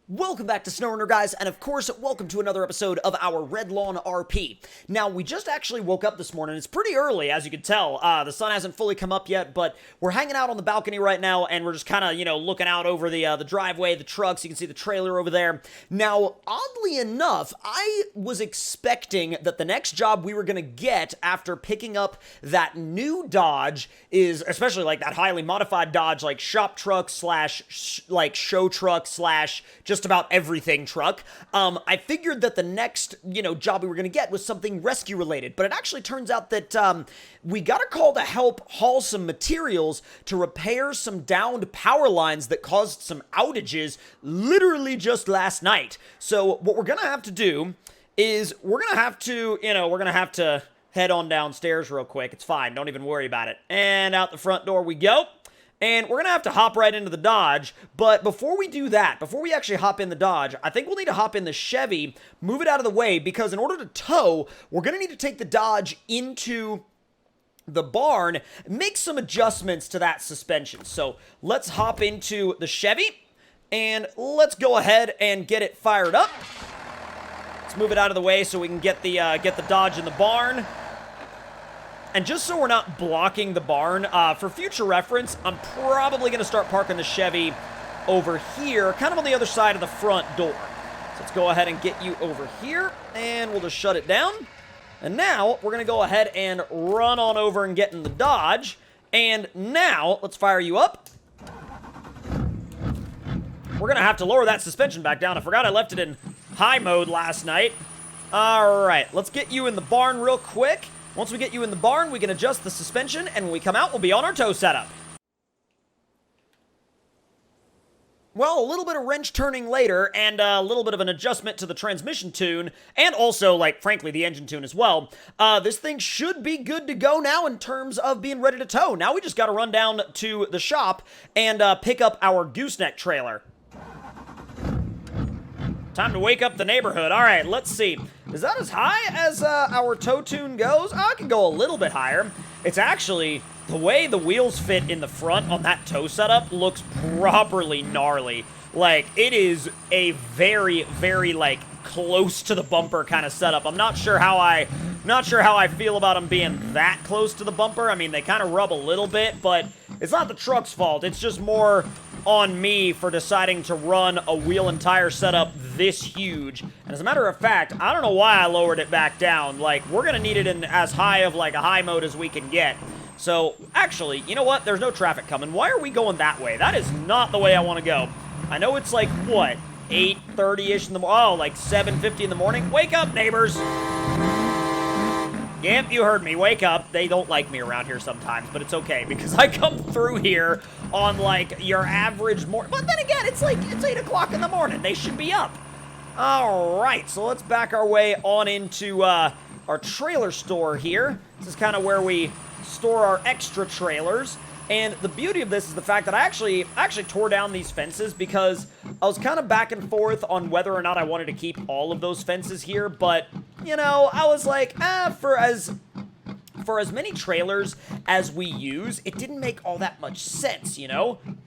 Welcome back to SnowRunner, guys, and of course, welcome to another episode of our Red Lawn RP. Now, we just actually woke up this morning. It's pretty early, as you can tell. The sun hasn't fully come up yet, but we're hanging out on the balcony right now, and we're just kind of, looking out over the driveway, the trucks. You can see the trailer over there. Now, oddly enough, I was expecting that the next job we were going to get after picking up that new Dodge is, especially like that highly modified Dodge, like shop truck slash, like show truck slash just about everything truck. I figured that the next, job we were going to get was something rescue related, but it actually turns out that we got a call to help haul some materials to repair some downed power lines that caused some outages literally just last night. So what we're going to have to do is we're going to have to head on downstairs real quick. It's fine. Don't even worry about it. And out the front door we go. And we're going to have to hop right into the Dodge, but before we do that, before we actually hop in the Dodge, I think we'll need to hop in the Chevy, move it out of the way, because in order to tow, we're going to need to take the Dodge into the barn, make some adjustments to that suspension. So let's hop into the Chevy, and let's go ahead and get it fired up. Let's move it out of the way so we can get the Dodge in the barn. And just so we're not blocking the barn, for future reference, I'm probably going to start parking the Chevy over here, kind of on the other side of the front door. So let's go ahead and get you over here, and we'll just shut it down. And now, we're going to go ahead and run on over and get in the Dodge. And now, let's fire you up. We're going to have to lower that suspension back down. I forgot I left it in high mode last night. All right, let's get you in the barn real quick. Once we get you in the barn, we can adjust the suspension, and when we come out, we'll be on our tow setup. Well, a little bit of wrench turning later, and a little bit of an adjustment to the transmission tune, and also, frankly, the engine tune as well. This thing should be good to go now in terms of being ready to tow. Now we just got to run down to the shop and pick up our gooseneck trailer. Time to wake up the neighborhood. All right, let's see. Is that as high as our tow tune goes? Oh, I can go a little bit higher. It's actually, the way the wheels fit in the front on that tow setup looks properly gnarly. It is a very, very, close to the bumper kind of setup. I'm not sure how I feel about them being that close to the bumper. I mean, they kind of rub a little bit, but it's not the truck's fault. It's just more on me for deciding to run a wheel and tire setup this huge. And as a matter of fact, I don't know why I lowered it back down. We're going to need it in as high of a high mode as we can get. So, actually, you know what? There's no traffic coming. Why are we going that way? That is not the way I want to go. I know it's what? 8:30-ish in the morning? Oh, 7:50 in the morning? Wake up, neighbors! Yep, you heard me. Wake up. They don't like me around here sometimes, but it's okay, because I come through here on, your average morning. But then again, it's 8 o'clock in the morning. They should be up. All right, so let's back our way on into our trailer store here. This is kind of where we store our extra trailers. And the beauty of this is the fact that I actually tore down these fences because I was kind of back and forth on whether or not I wanted to keep all of those fences here, but, I was like, for as many trailers as we use, it didn't make all that much sense,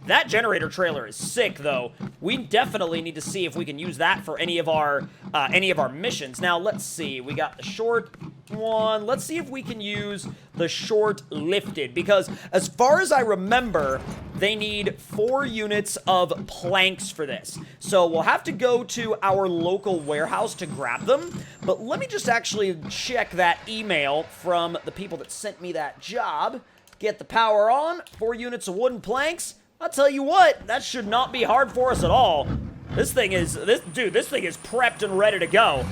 That generator trailer is sick, though. We definitely need to see if we can use that for any of our missions. Now, let's see. We got the short one. Let's see if we can use the short lifted, because as far as I remember, they need 4 units of planks for this. So we'll have to go to our local warehouse to grab them, but let me just actually check that email from the people that sent me that job. Get the power on, 4 units of wooden planks. I'll tell you what, that should not be hard for us at all. This thing is prepped and ready to go.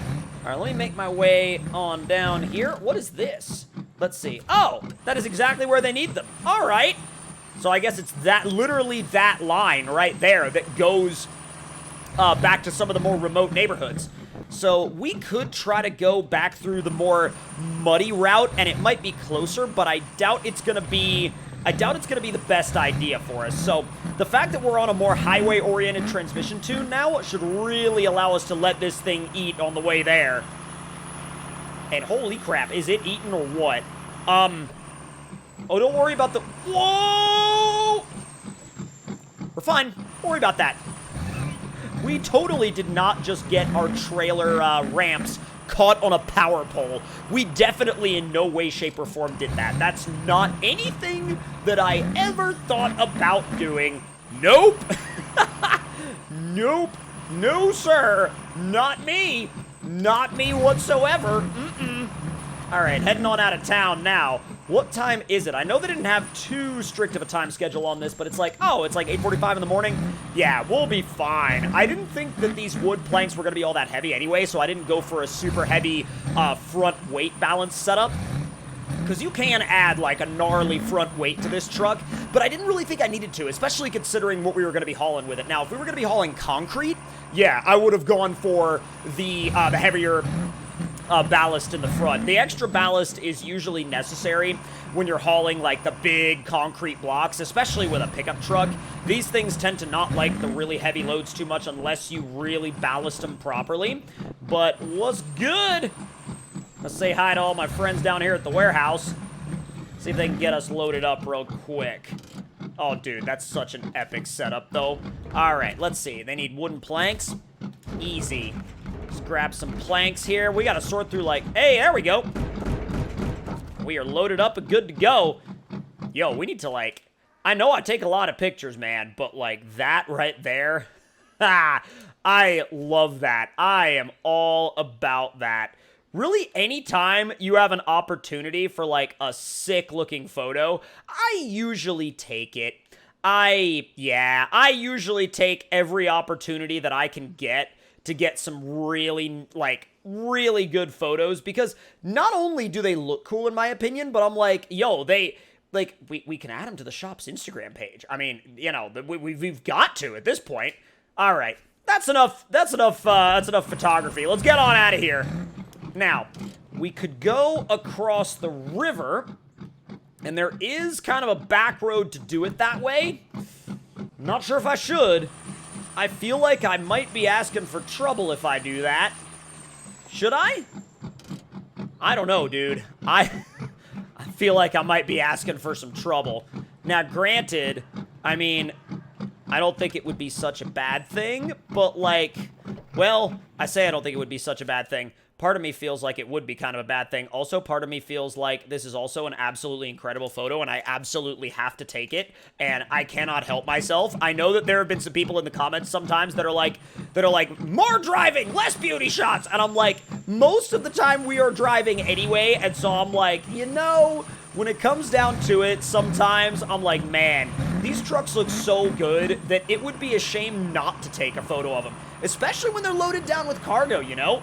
All right, let me make my way on down here. What is this? Let's see. Oh, that is exactly where they need them. All right. So I guess it's literally that line right there that goes back to some of the more remote neighborhoods. So we could try to go back through the more muddy route, and it might be closer, but I doubt it's gonna be the best idea for us. So the fact that we're on a more highway-oriented transmission tune now should really allow us to let this thing eat on the way there. And holy crap, is it eating or what? Oh, don't worry about the... Whoa! We're fine. Don't worry about that. We totally did not just get our trailer ramps caught on a power pole. We definitely in no way, shape, or form did that. That's not anything that I ever thought about doing. Nope. Nope. No, sir. Not me. Not me whatsoever. Mm-mm. All right, heading on out of town now. What time is it? I know they didn't have too strict of a time schedule on this, but it's like, oh, it's like 8:45 in the morning? Yeah, we'll be fine. I didn't think that these wood planks were going to be all that heavy anyway, so I didn't go for a super heavy front weight balance setup. Because you can add, like, a gnarly front weight to this truck, but I didn't really think I needed to, especially considering what we were going to be hauling with it. Now, if we were going to be hauling concrete, yeah, I would have gone for the heavier ballast in the front. The extra ballast is usually necessary when you're hauling, like, the big concrete blocks, especially with a pickup truck. These things tend to not like the really heavy loads too much unless you really ballast them properly. But what's good? Let's say hi to all my friends down here at the warehouse. See if they can get us loaded up real quick. Oh, dude, that's such an epic setup, though. All right, let's see. They need wooden planks. Easy. Just grab some planks here. We got to sort through, like, hey, there we go. We are loaded up and good to go. Yo, we need to, like, I know I take a lot of pictures, man, but, like, that right there, I love that. I am all about that. Really, anytime you have an opportunity for, like, a sick-looking photo, I usually take it. I usually take every opportunity that I can get to get some really, like, really good photos, because not only do they look cool, in my opinion, but I'm like, yo, they, like, we can add them to the shop's Instagram page. I mean, you know, we've got to at this point. All right, that's enough photography. Let's get on out of here. Now, we could go across the river, and there is kind of a back road to do it that way. I'm not sure if I should. I feel like I might be asking for trouble if I do that. Should I? I don't know, dude. I feel like I might be asking for some trouble. Now, granted, I mean, I don't think it would be such a bad thing, but, like, well, I say I don't think it would be such a bad thing. Part of me feels like it would be kind of a bad thing. Also, part of me feels like this is also an absolutely incredible photo, and I absolutely have to take it, and I cannot help myself. I know that there have been some people in the comments sometimes that are like, more driving, less beauty shots, and I'm like, most of the time we are driving anyway, and so I'm like, you know, when it comes down to it, sometimes I'm like, man, these trucks look so good that it would be a shame not to take a photo of them, especially when they're loaded down with cargo, you know?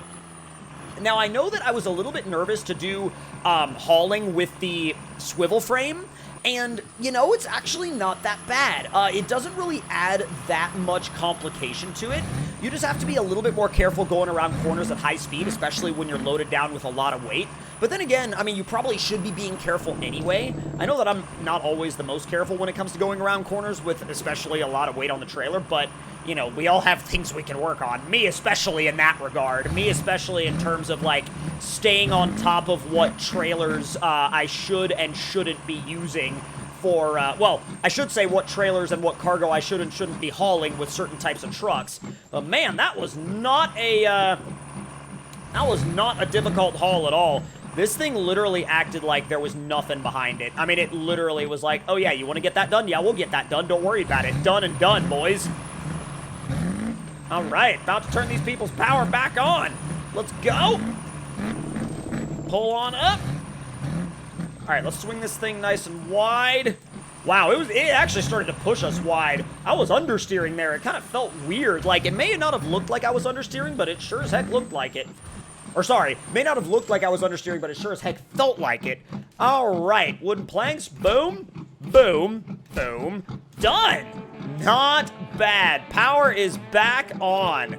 Now, I know that I was a little bit nervous to do hauling with the swivel frame, and, you know, it's actually not that bad. It doesn't really add that much complication to it. You just have to be a little bit more careful going around corners at high speed, especially when you're loaded down with a lot of weight. But then again, I mean, you probably should be being careful anyway. I know that I'm not always the most careful when it comes to going around corners with especially a lot of weight on the trailer, but, you know, we all have things we can work on. Me especially in that regard. Me especially in terms of, like, staying on top of what trailers I should and shouldn't be using for, well, I should say what trailers and what cargo I should and shouldn't be hauling with certain types of trucks. But man, that was not a difficult haul at all. This thing literally acted like there was nothing behind it. I mean, it literally was like, oh yeah, you want to get that done? Yeah, we'll get that done. Don't worry about it. Done and done, boys. All right, about to turn these people's power back on. Let's go. Pull on up. All right, let's swing this thing nice and wide. Wow, it actually started to push us wide. I was understeering there. It kind of felt weird. Like, it may not have looked like I was understeering, but it sure as heck looked like it. Or sorry, may not have looked like I was understeering, but it sure as heck felt like it. All right, wooden planks, boom, boom, boom, done. Not bad. Power is back on.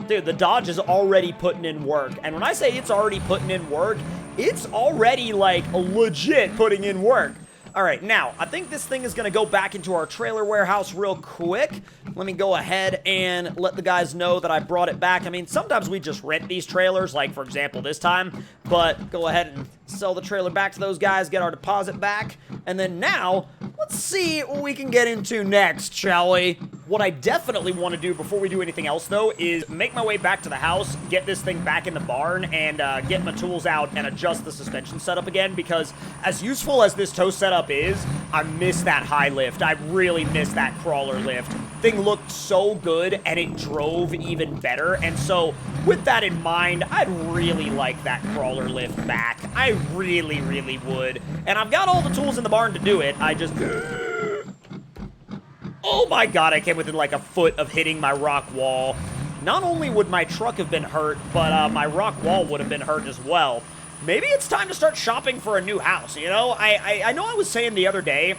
Dude, the Dodge is already putting in work. And when I say it's already putting in work, it's already, like, legit putting in work. All right, now, I think this thing is going to go back into our trailer warehouse real quick. Let me go ahead and let the guys know that I brought it back. I mean, sometimes we just rent these trailers, like, for example, this time. But go ahead and sell the trailer back to those guys, get our deposit back. And then now, let's see what we can get into next, shall we? What I definitely want to do before we do anything else, though, is make my way back to the house, get this thing back in the barn, and get my tools out and adjust the suspension setup again, because as useful as this tow setup is, I miss that high lift. I really miss that crawler lift. Thing looked so good, and it drove even better, and so with that in mind, I'd really like that crawler lift back. I really, really would. And I've got all the tools in the barn to do it. I just... Oh my god, I came within like a foot of hitting my rock wall. Not only would my truck have been hurt, but my rock wall would have been hurt as well. Maybe it's time to start shopping for a new house, you know? I know I was saying the other day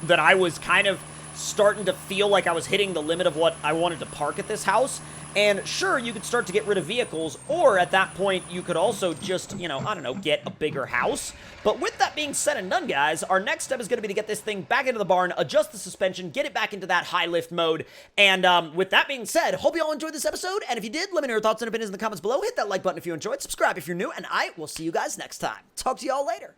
that I was kind of starting to feel like I was hitting the limit of what I wanted to park at this house. And sure, you could start to get rid of vehicles, or at that point, you could also just, you know, I don't know, get a bigger house. But with that being said and done, guys, our next step is going to be to get this thing back into the barn, adjust the suspension, get it back into that high lift mode. And with that being said, hope you all enjoyed this episode. And if you did, let me know your thoughts and opinions in the comments below. Hit that like button if you enjoyed, subscribe if you're new, and I will see you guys next time. Talk to you all later.